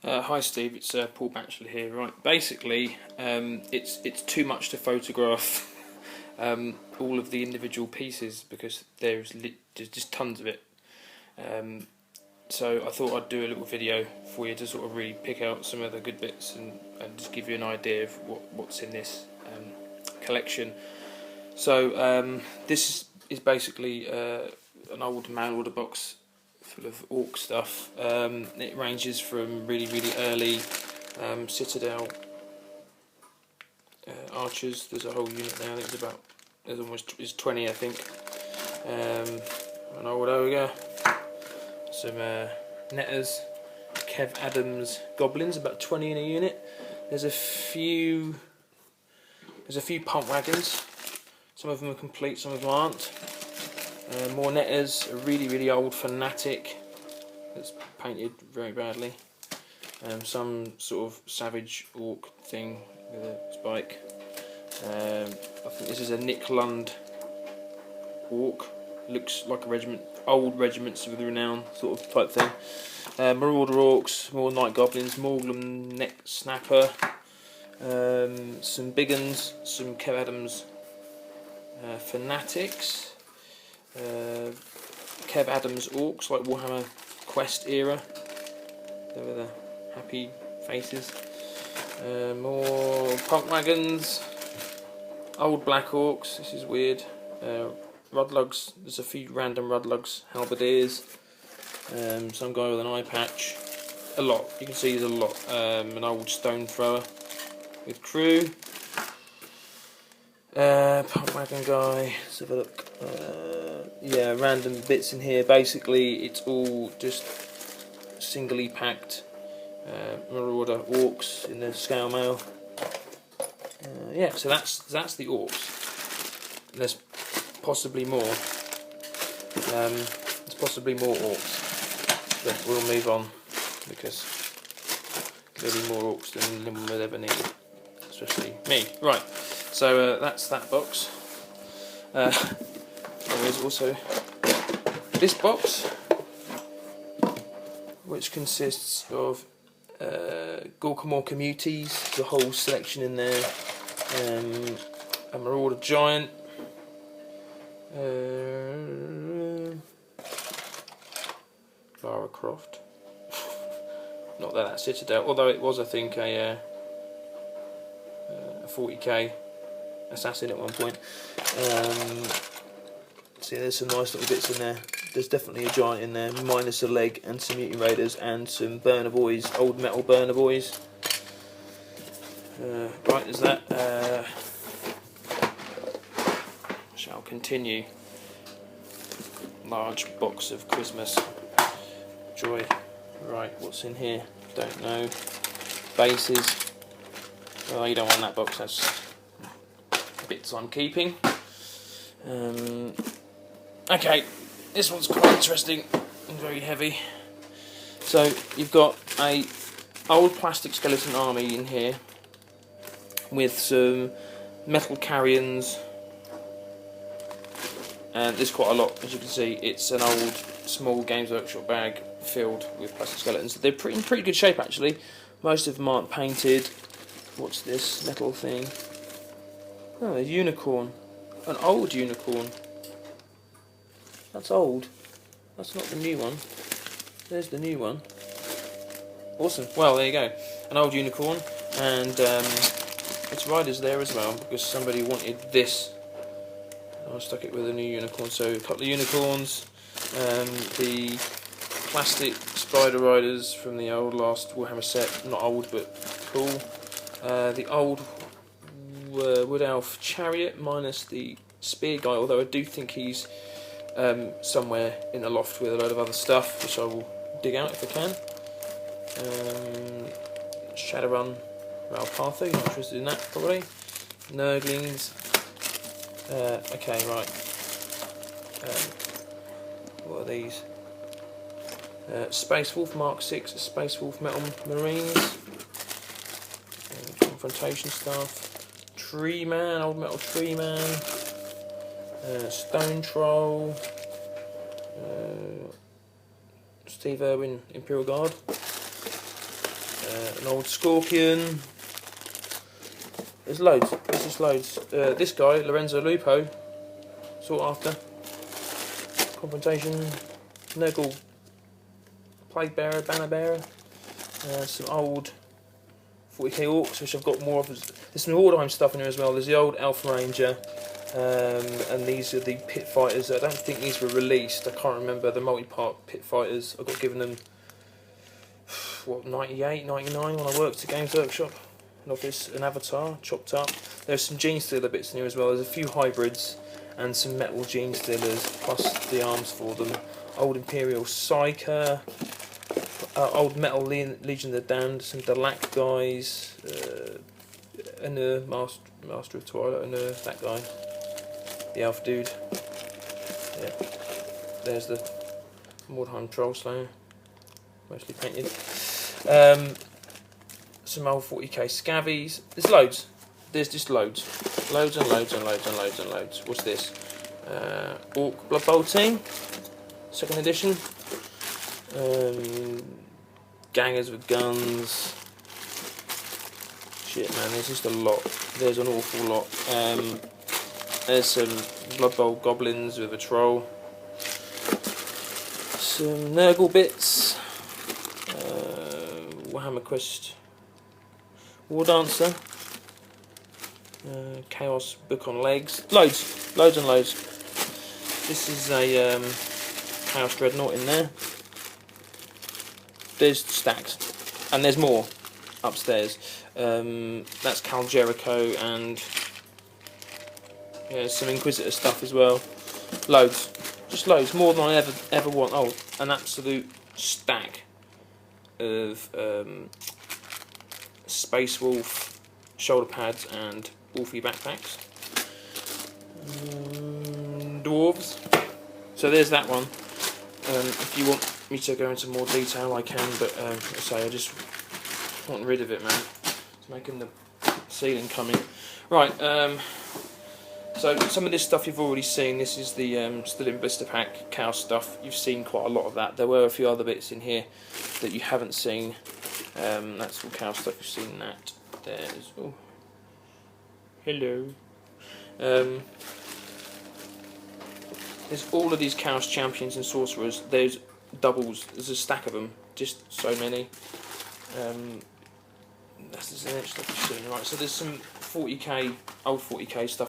Hi Steve, it's Paul Batchelor here. Right, basically, it's too much to photograph all of the individual pieces because there's just tons of it. So I thought I'd do a little video for you to sort of really pick out some of the good bits and just give you an idea of what's in this collection. So this is basically an old mail order box full of Orc stuff. It ranges from really early Citadel archers. There's a whole unit there. I think there's 20, I think. An old ogre, some netters, Kev Adams goblins, about 20 in a unit. There's a few pump wagons. Some of them are complete, some of them aren't. More netters, a really old fanatic that's painted very badly. Some sort of savage orc thing with a spike. I think this is a Nick Lund orc. Looks like a regiment, old regiments with renown sort of type thing. Marauder orcs, more night goblins, Morglum neck snapper, some big uns, some Kev Adams fanatics. Kev Adams orcs, like Warhammer Quest era. There were the happy faces. More pump wagons. Old black orcs. This is weird. Rudlugs. There's a few random Rudlugs. Halberdiers. Some guy with an eye patch. A lot. You can see there's a lot. An old stone thrower with crew. Pump wagon guy. Let's have a look. Yeah, random bits in here. Basically, it's all just singly packed Marauder orcs in the scale mail. Yeah, so that's the orcs. There's possibly more. There's possibly more orcs, but we'll move on because there'll be more orcs than we'll ever need, especially me. Right. So that's that box. There is also this box, which consists of Gorkamorka Muties, the whole selection in there, a Marauder Giant, Lara Croft. Not that that's Citadel, although it was, I think, a 40k assassin at one point. See, there's some nice little bits in there. There's definitely a giant in there, minus a leg, and some Mutant Raiders, and some Burner Boys, old metal Burner Boys. Right, there's that. Shall continue. Large box of Christmas joy. Right, what's in here? Don't know. Bases. Oh, you don't want that box. That's bits I'm keeping. Okay, this one's quite interesting and very heavy. So you've got a old plastic skeleton army in here with some metal carrions, and there's quite a lot, as you can see. It's an old small Games Workshop bag filled with plastic skeletons. They're in pretty good shape actually. Most of them aren't painted. What's this metal thing? Oh, a unicorn. An old unicorn. That's old. That's not the new one. There's the new one. Awesome. Well, there you go. An old unicorn, and its riders there as well because somebody wanted this. I stuck it with a new unicorn. So a couple of unicorns. The plastic spider riders from the old last Warhammer set. Not old, but cool. The old Wood Elf chariot minus the spear guy, although I do think he's somewhere in the loft with a load of other stuff, which I will dig out if I can. Shadowrun Ralpatho, you're not interested in that probably. Nurglings. Okay, right. What are these? Space Wolf Mark 6, Space Wolf Metal Marines. Confrontation stuff. Tree Man, old metal Tree Man. Stone Troll. Steve Irwin Imperial Guard. An old Scorpion. There's loads. There's just loads. This guy, Lorenzo Lupo, sought after. Confrontation. Nurgle Plague Bearer, Banner Bearer. Some old 40k Orcs, which I've got more of. There's some Mordheim stuff in here as well. There's the old Alpha Ranger. And these are the Pit Fighters. I don't think these were released. I can't remember the multi-part Pit Fighters. I got given them, what, 98, 99 when I worked at Games Workshop. An Avatar, chopped up. There's some Genestealer bits in here as well. There's a few hybrids and some metal Genestealers, plus the arms for them. Old Imperial Psyker, old Metal Legion of the Damned, some Delac guys, and the Master of Twilight, and that guy, the Elf dude. Yeah, there's the Mordheim Troll Slayer, mostly painted. Some old 40k Scavies. There's loads. There's just loads. Loads and loads and loads and loads and loads. What's this? Orc Blood Bowl Team. 2nd edition. Gangers with guns. Shit, man, there's just a lot. There's an awful lot. There's some Blood Bowl Goblins with a Troll. Some Nurgle bits. Warhammer Quest War Dancer. Chaos Book on Legs. Loads. Loads and loads. This is a Chaos Dreadnought in there. There's stacks. And there's more upstairs. That's Cal Jericho and some Inquisitor stuff as well. Loads. Just loads. More than I ever want. Oh, an absolute stack of Space Wolf shoulder pads and Wolfie backpacks. Dwarves. So there's that one. If you want me to go into more detail, I can, but I just want rid of it, man. It's making the ceiling come in. Right, so some of this stuff you've already seen. This is the still in blister pack Chaos stuff. You've seen quite a lot of that. There were a few other bits in here that you haven't seen. That's all Chaos stuff. You've seen that. There's hello. There's all of these Chaos Champions and Sorcerers. There's doubles. There's a stack of them. Just so many. That's the stuff you've seen. Right. So there's some 40k, old 40k stuff.